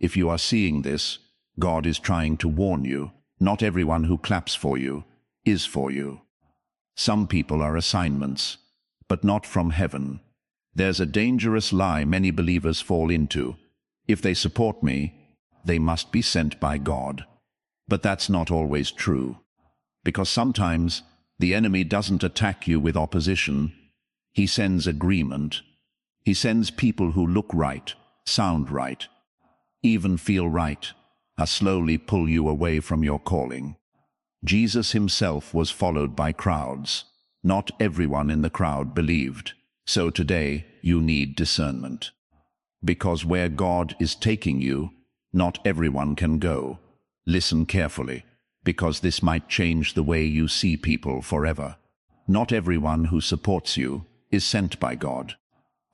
If you are seeing this, God is trying to warn you. Not everyone who claps for you is for you. Some people are assignments, but not from heaven. There's a dangerous lie many believers fall into. If they support me, they must be sent by God. But that's not always true, because sometimes the enemy doesn't attack you with opposition. He sends agreement. He sends people who look right, sound right, even feel right, slowly pull you away from your calling. Jesus himself was followed by crowds. Not everyone in the crowd believed. So today you need discernment. Because where God is taking you, not everyone can go. Listen carefully, because this might change the way you see people forever. Not everyone who supports you is sent by God.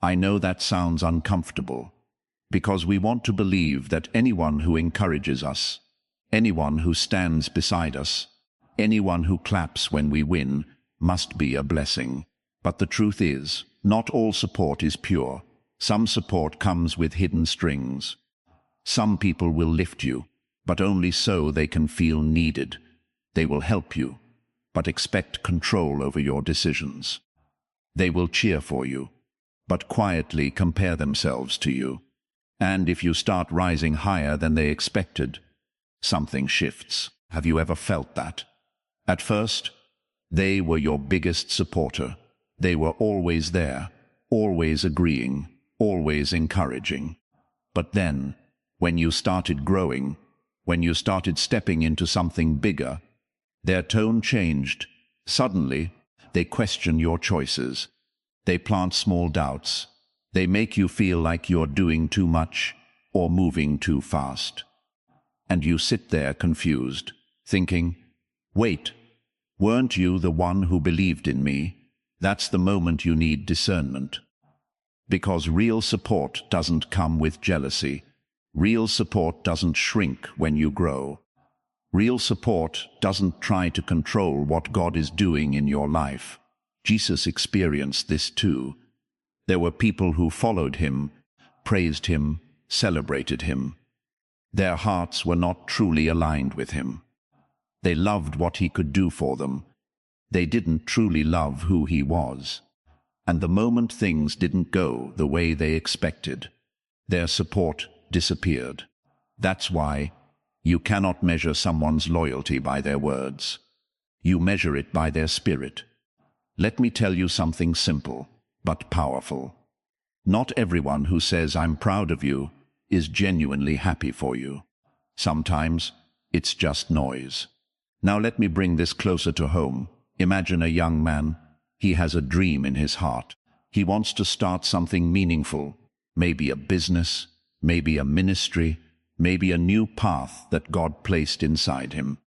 I know that sounds uncomfortable, because we want to believe that anyone who encourages us, anyone who stands beside us, anyone who claps when we win, must be a blessing. But the truth is, not all support is pure. Some support comes with hidden strings. Some people will lift you, but only so they can feel needed. They will help you, but expect control over your decisions. They will cheer for you, but quietly compare themselves to you. And if you start rising higher than they expected, something shifts. Have you ever felt that? At first, they were your biggest supporter. They were always there, always agreeing, always encouraging. But then, when you started growing, when you started stepping into something bigger, their tone changed. Suddenly, they question your choices. They plant small doubts. They make you feel like you're doing too much or moving too fast. And you sit there confused, thinking, wait, weren't you the one who believed in me? That's the moment you need discernment. Because real support doesn't come with jealousy. Real support doesn't shrink when you grow. Real support doesn't try to control what God is doing in your life. Jesus experienced this too. There were people who followed him, praised him, celebrated him. Their hearts were not truly aligned with him. They loved what he could do for them. They didn't truly love who he was. And the moment things didn't go the way they expected, their support disappeared. That's why you cannot measure someone's loyalty by their words. You measure it by their spirit. Let me tell you something simple, but powerful. Not everyone who says I'm proud of you is genuinely happy for you. Sometimes it's just noise. Now let me bring this closer to home. Imagine a young man. He has a dream in his heart. He wants to start something meaningful, maybe a business, maybe a ministry, maybe a new path that God placed inside him.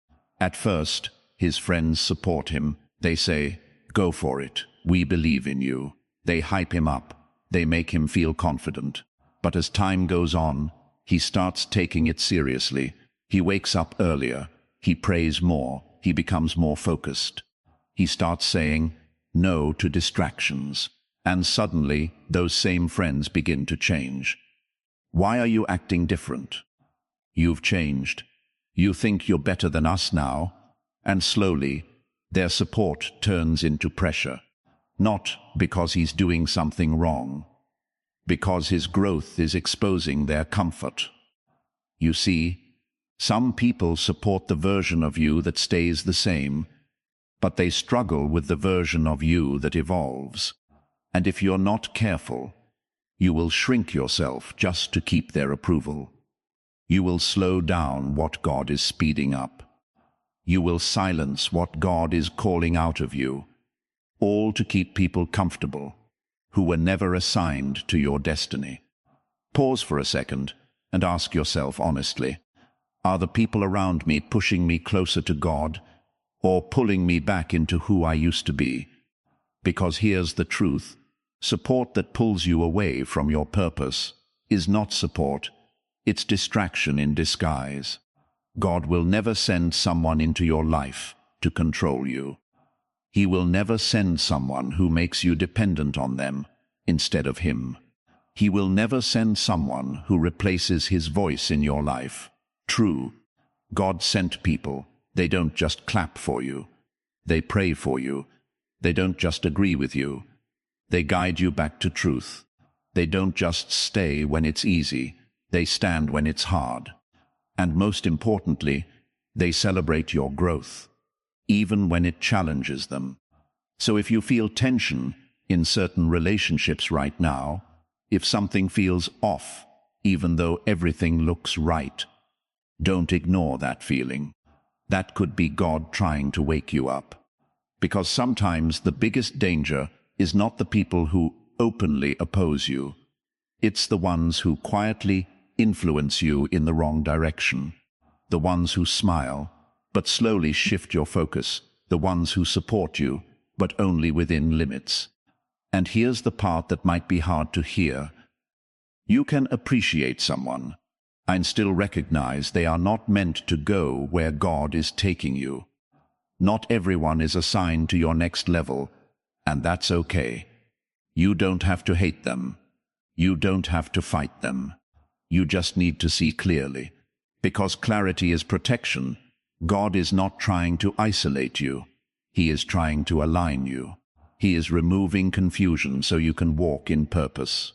At first, his friends support him. They say, "Go for it. We believe in you." They hype him up. They make him feel confident. But as time goes on, he starts taking it seriously. He wakes up earlier. He prays more. He becomes more focused. He starts saying no to distractions. And suddenly, those same friends begin to change. Why are you acting different? You've changed. You think you're better than us now. And slowly, their support turns into pressure. Not because he's doing something wrong, because his growth is exposing their comfort. You see, some people support the version of you that stays the same, but they struggle with the version of you that evolves. And if you're not careful, you will shrink yourself just to keep their approval. You will slow down what God is speeding up. You will silence what God is calling out of you, all to keep people comfortable, who were never assigned to your destiny. Pause for a second and ask yourself honestly, are the people around me pushing me closer to God or pulling me back into who I used to be? Because here's the truth. Support that pulls you away from your purpose is not support. It's distraction in disguise. God will never send someone into your life to control you. He will never send someone who makes you dependent on them instead of him. He will never send someone who replaces his voice in your life. True, God sent people. They don't just clap for you. They pray for you. They don't just agree with you. They guide you back to truth. They don't just stay when it's easy. They stand when it's hard. And most importantly, they celebrate your growth, even when it challenges them. So if you feel tension in certain relationships right now, if something feels off, even though everything looks right, don't ignore that feeling. That could be God trying to wake you up. Because sometimes the biggest danger is not the people who openly oppose you. It's the ones who quietly influence you in the wrong direction. The ones who smile, but slowly shift your focus. The ones who support you, but only within limits. And here's the part that might be hard to hear. You can appreciate someone and still recognize they are not meant to go where God is taking you. Not everyone is assigned to your next level, and that's okay. You don't have to hate them. You don't have to fight them. You just need to see clearly. Because clarity is protection, God is not trying to isolate you. He is trying to align you. He is removing confusion so you can walk in purpose.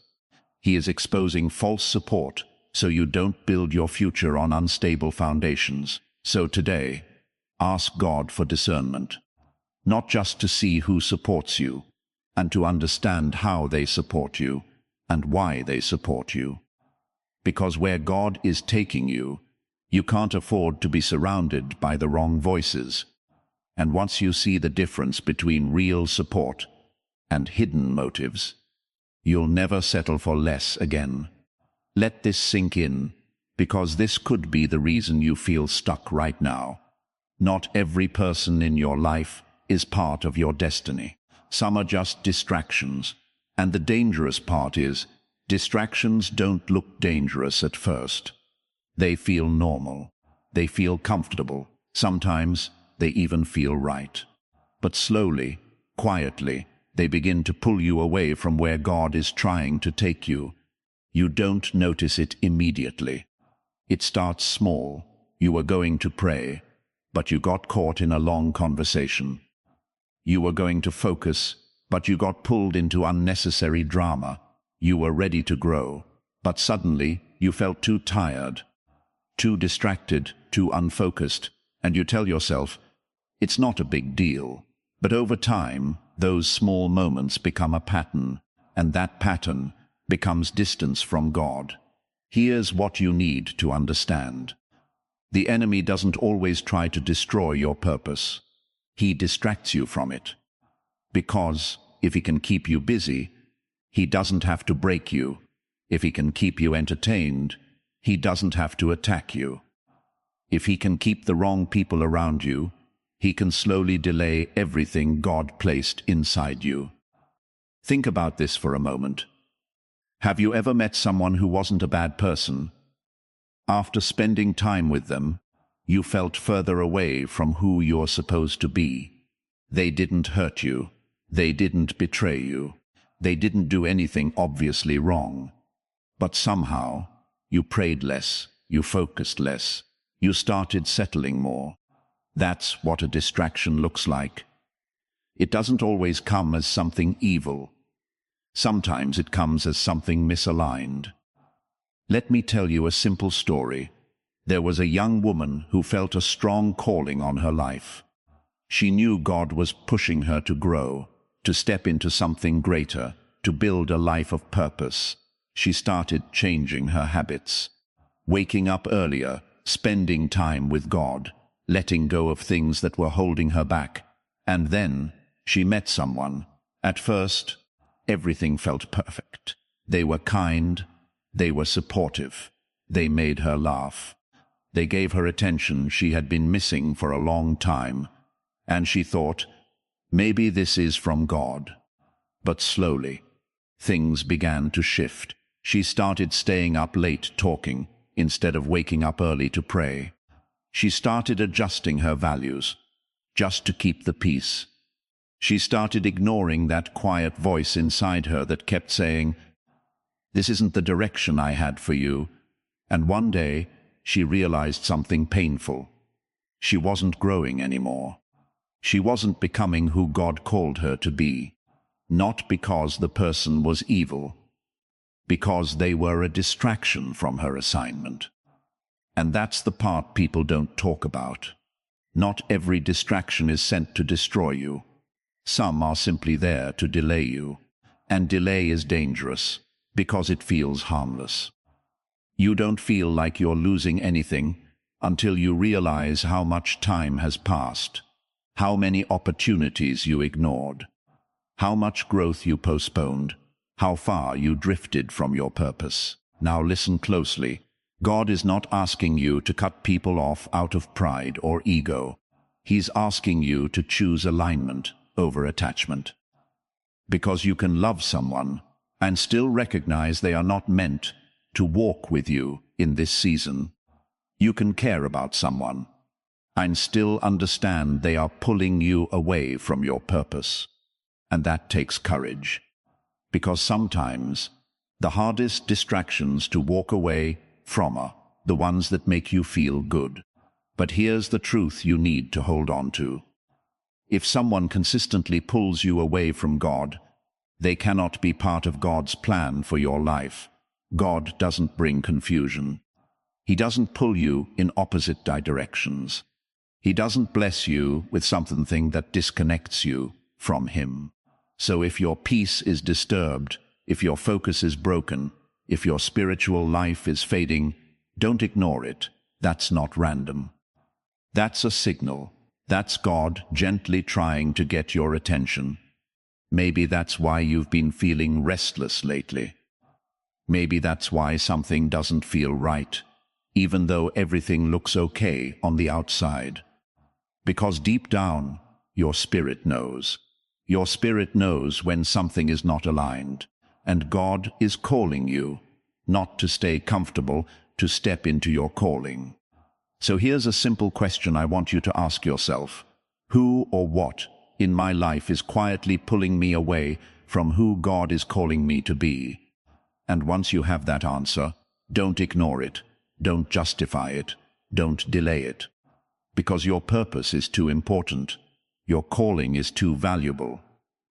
He is exposing false support so you don't build your future on unstable foundations. So today, ask God for discernment, not just to see who supports you, and to understand how they support you and why they support you. Because where God is taking you, you can't afford to be surrounded by the wrong voices. And once you see the difference between real support and hidden motives, you'll never settle for less again. Let this sink in, because this could be the reason you feel stuck right now. Not every person in your life is part of your destiny. Some are just distractions. And the dangerous part is, distractions don't look dangerous at first. They feel normal. They feel comfortable. Sometimes they even feel right. But slowly, quietly, they begin to pull you away from where God is trying to take you. You don't notice it immediately. It starts small. You were going to pray, but you got caught in a long conversation. You were going to focus, but you got pulled into unnecessary drama. You were ready to grow, but suddenly you felt too tired, too distracted, too unfocused, and you tell yourself, it's not a big deal. But over time, those small moments become a pattern, and that pattern becomes distance from God. Here's what you need to understand. The enemy doesn't always try to destroy your purpose. He distracts you from it. Because if he can keep you busy, he doesn't have to break you. If he can keep you entertained, he doesn't have to attack you. If he can keep the wrong people around you, he can slowly delay everything God placed inside you. Think about this for a moment. Have you ever met someone who wasn't a bad person? After spending time with them, you felt further away from who you're supposed to be. They didn't hurt you. They didn't betray you. They didn't do anything obviously wrong. But somehow, you prayed less, you focused less, you started settling more. That's what a distraction looks like. It doesn't always come as something evil. Sometimes it comes as something misaligned. Let me tell you a simple story. There was a young woman who felt a strong calling on her life. She knew God was pushing her to grow, to step into something greater, to build a life of purpose. She started changing her habits, waking up earlier, spending time with God, letting go of things that were holding her back. And then she met someone. At first, everything felt perfect. They were kind, they were supportive, they made her laugh. They gave her attention she had been missing for a long time, and she thought, maybe this is from God. But slowly, things began to shift. She started staying up late talking, instead of waking up early to pray. She started adjusting her values, just to keep the peace. She started ignoring that quiet voice inside her that kept saying, This isn't the direction I had for you. And one day, she realized something painful. She wasn't growing anymore. She wasn't becoming who God called her to be. Not because the person was evil, because they were a distraction from her assignment. And that's the part people don't talk about. Not every distraction is sent to destroy you. Some are simply there to delay you. And delay is dangerous, because it feels harmless. You don't feel like you're losing anything until you realize how much time has passed, how many opportunities you ignored, how much growth you postponed, how far you drifted from your purpose. Now listen closely. God is not asking you to cut people off out of pride or ego. He's asking you to choose alignment over attachment. Because you can love someone and still recognize they are not meant to walk with you in this season. You can care about someone and still understand they are pulling you away from your purpose. And that takes courage. Because sometimes the hardest distractions to walk away from are the ones that make you feel good. But here's the truth you need to hold on to. If someone consistently pulls you away from God, they cannot be part of God's plan for your life. God doesn't bring confusion. He doesn't pull you in opposite directions. He doesn't bless you with something that disconnects you from Him. So if your peace is disturbed, if your focus is broken, if your spiritual life is fading, don't ignore it. That's not random. That's a signal. That's God gently trying to get your attention. Maybe that's why you've been feeling restless lately. Maybe that's why something doesn't feel right, even though everything looks okay on the outside. Because deep down, your spirit knows. Your spirit knows when something is not aligned, and God is calling you, not to stay comfortable, to step into your calling. So here's a simple question I want you to ask yourself. Who or what in my life is quietly pulling me away from who God is calling me to be? And once you have that answer, don't ignore it, don't justify it, don't delay it. Because your purpose is too important, your calling is too valuable,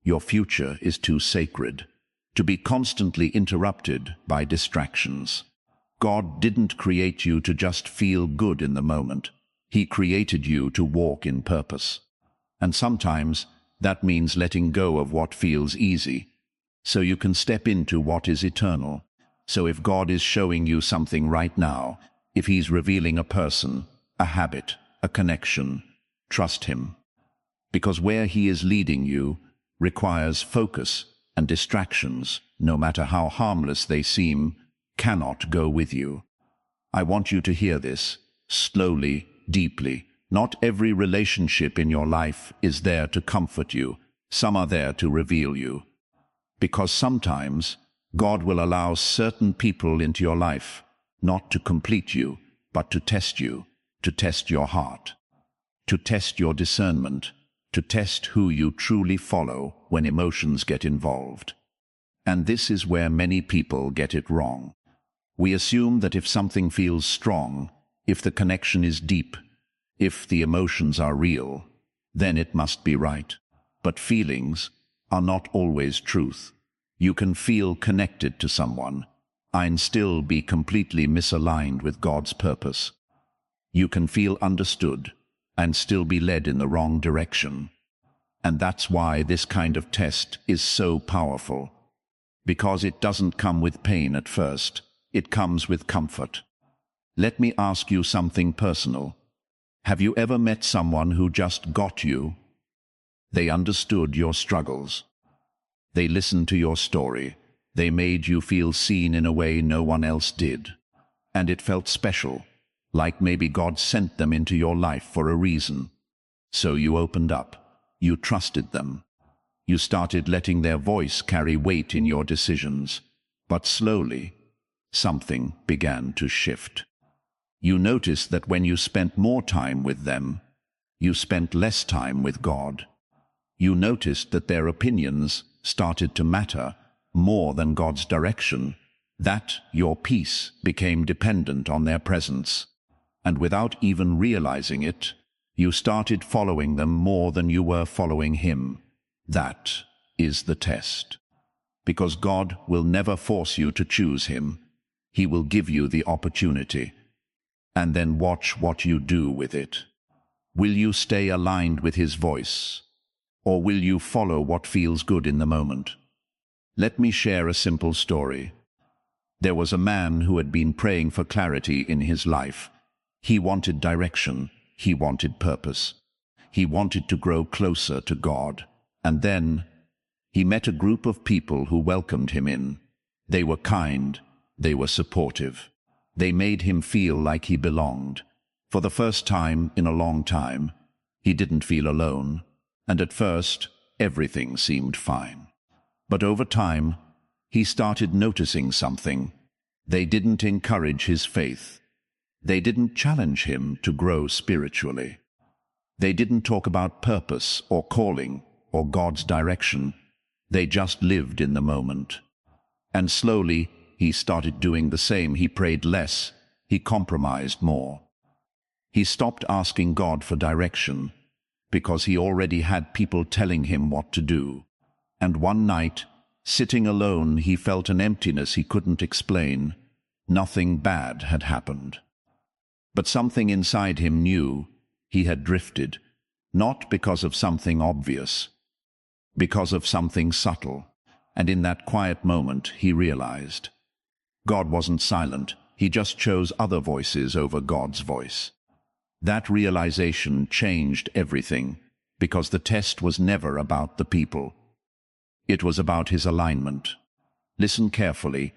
your future is too sacred to be constantly interrupted by distractions. God didn't create you to just feel good in the moment. He created you to walk in purpose. And sometimes that means letting go of what feels easy, so you can step into what is eternal. So if God is showing you something right now, if He's revealing a person, a habit, a connection, trust Him. Because where He is leading you requires focus, and distractions, no matter how harmless they seem, cannot go with you. I want you to hear this, slowly, deeply. Not every relationship in your life is there to comfort you. Some are there to reveal you. Because sometimes God will allow certain people into your life, not to complete you, but to test you, to test your heart, to test your discernment, to test who you truly follow when emotions get involved. And this is where many people get it wrong. We assume that if something feels strong, if the connection is deep, if the emotions are real, then it must be right. But feelings are not always truth. You can feel connected to someone and still be completely misaligned with God's purpose. You can feel understood and still be led in the wrong direction. And that's why this kind of test is so powerful. Because it doesn't come with pain at first, it comes with comfort. Let me ask you something personal. Have you ever met someone who just got you? They understood your struggles. They listened to your story. They made you feel seen in a way no one else did. And it felt special, like maybe God sent them into your life for a reason. So you opened up. You trusted them. You started letting their voice carry weight in your decisions. But slowly, something began to shift. You noticed that when you spent more time with them, you spent less time with God. You noticed that their opinions started to matter more than God's direction, that your peace became dependent on their presence, and without even realizing it, you started following them more than you were following Him. That is the test. Because God will never force you to choose Him. He will give you the opportunity, and then watch what you do with it. Will you stay aligned with His voice, or will you follow what feels good in the moment? Let me share a simple story. There was a man who had been praying for clarity in his life. He wanted direction. He wanted purpose. He wanted to grow closer to God. And then he met a group of people who welcomed him in. They were kind. They were supportive. They made him feel like he belonged. For the first time in a long time, he didn't feel alone. And at first, everything seemed fine. But over time, he started noticing something. They didn't encourage his faith. They didn't challenge him to grow spiritually. They didn't talk about purpose or calling or God's direction. They just lived in the moment. And slowly, he started doing the same. He prayed less. He compromised more. He stopped asking God for direction because he already had people telling him what to do. And one night, sitting alone, he felt an emptiness he couldn't explain. Nothing bad had happened. But something inside him knew he had drifted, not because of something obvious, because of something subtle. And in that quiet moment, he realized God wasn't silent. He just chose other voices over God's voice. That realization changed everything, because the test was never about the people. It was about his alignment. Listen carefully.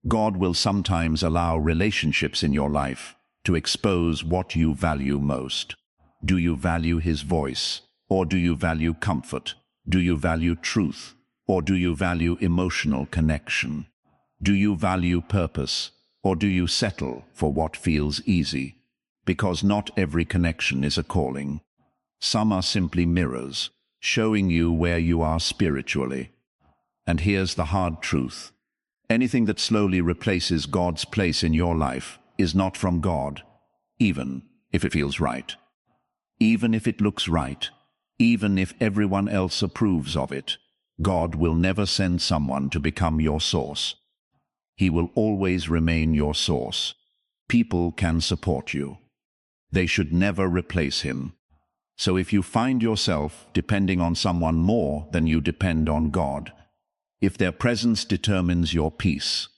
God will sometimes allow relationships in your life to expose what you value most. Do you value His voice, or do you value comfort? Do you value truth, or do you value emotional connection? Do you value purpose, or do you settle for what feels easy? Because not every connection is a calling. Some are simply mirrors, showing you where you are spiritually. And here's the hard truth. Anything that slowly replaces God's place in your life is not from God, even if it feels right. Even if it looks right, even if everyone else approves of it, God will never send someone to become your source. He will always remain your source. People can support you. They should never replace Him. So if you find yourself depending on someone more than you depend on God, if their presence determines your peace,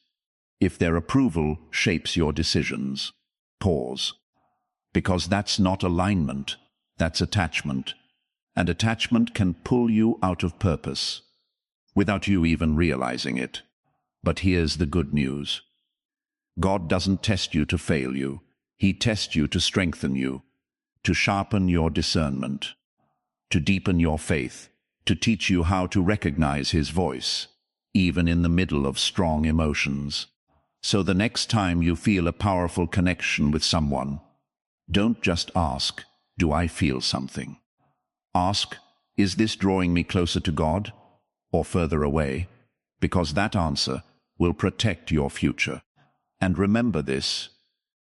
if their approval shapes your decisions, pause. Because that's not alignment, that's attachment. And attachment can pull you out of purpose, without you even realizing it. But here's the good news. God doesn't test you to fail you. He tests you to strengthen you, to sharpen your discernment, to deepen your faith, to teach you how to recognize His voice, even in the middle of strong emotions. So the next time you feel a powerful connection with someone, don't just ask, do I feel something? Ask, is this drawing me closer to God or further away? Because that answer will protect your future. And remember this,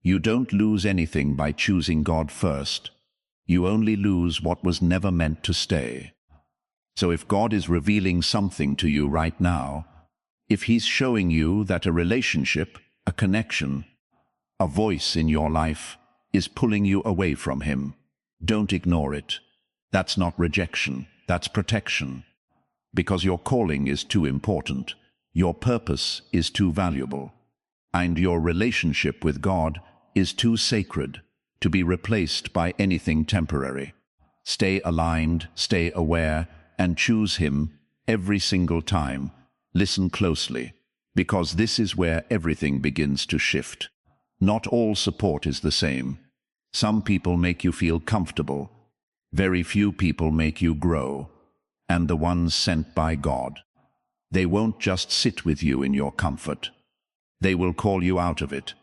you don't lose anything by choosing God first. You only lose what was never meant to stay. So if God is revealing something to you right now, if He's showing you that a relationship, a connection, a voice in your life is pulling you away from Him, don't ignore it. That's not rejection, that's protection. Because your calling is too important, your purpose is too valuable, and your relationship with God is too sacred to be replaced by anything temporary. Stay aligned, stay aware, and choose Him every single time. Listen closely, because this is where everything begins to shift. Not all support is the same. Some people make you feel comfortable. Very few people make you grow. And the ones sent by God, they won't just sit with you in your comfort. They will call you out of it.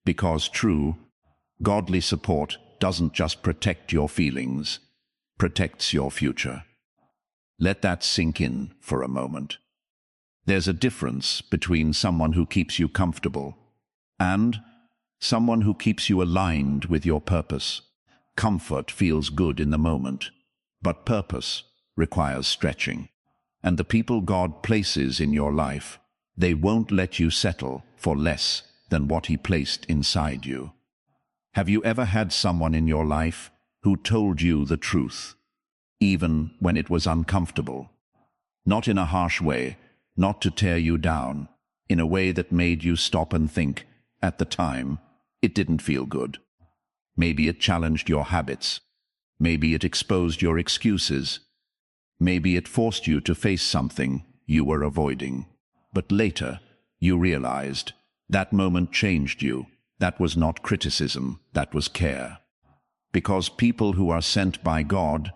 Because true, godly support doesn't just protect your feelings, protects your future. Let that sink in for a moment. There's a difference between someone who keeps you comfortable and someone who keeps you aligned with your purpose. Comfort feels good in the moment, but purpose requires stretching. And the people God places in your life, they won't let you settle for less than what He placed inside you. Have you ever had someone in your life who told you the truth, even when it was uncomfortable? Not in a harsh way, not to tear you down, in a way that made you stop and think, at the time, it didn't feel good. Maybe it challenged your habits. Maybe it exposed your excuses. Maybe it forced you to face something you were avoiding. But later, you realized that moment changed you. That was not criticism, that was care. Because people who are sent by God,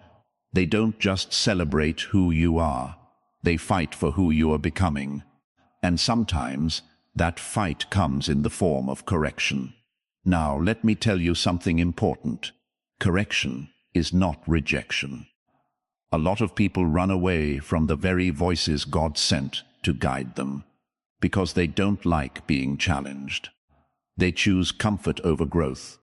they don't just celebrate who you are. They fight for who you are becoming. And sometimes that fight comes in the form of correction. Now, let me tell you something important. Correction is not rejection. A lot of people run away from the very voices God sent to guide them because they don't like being challenged. They choose comfort over growth.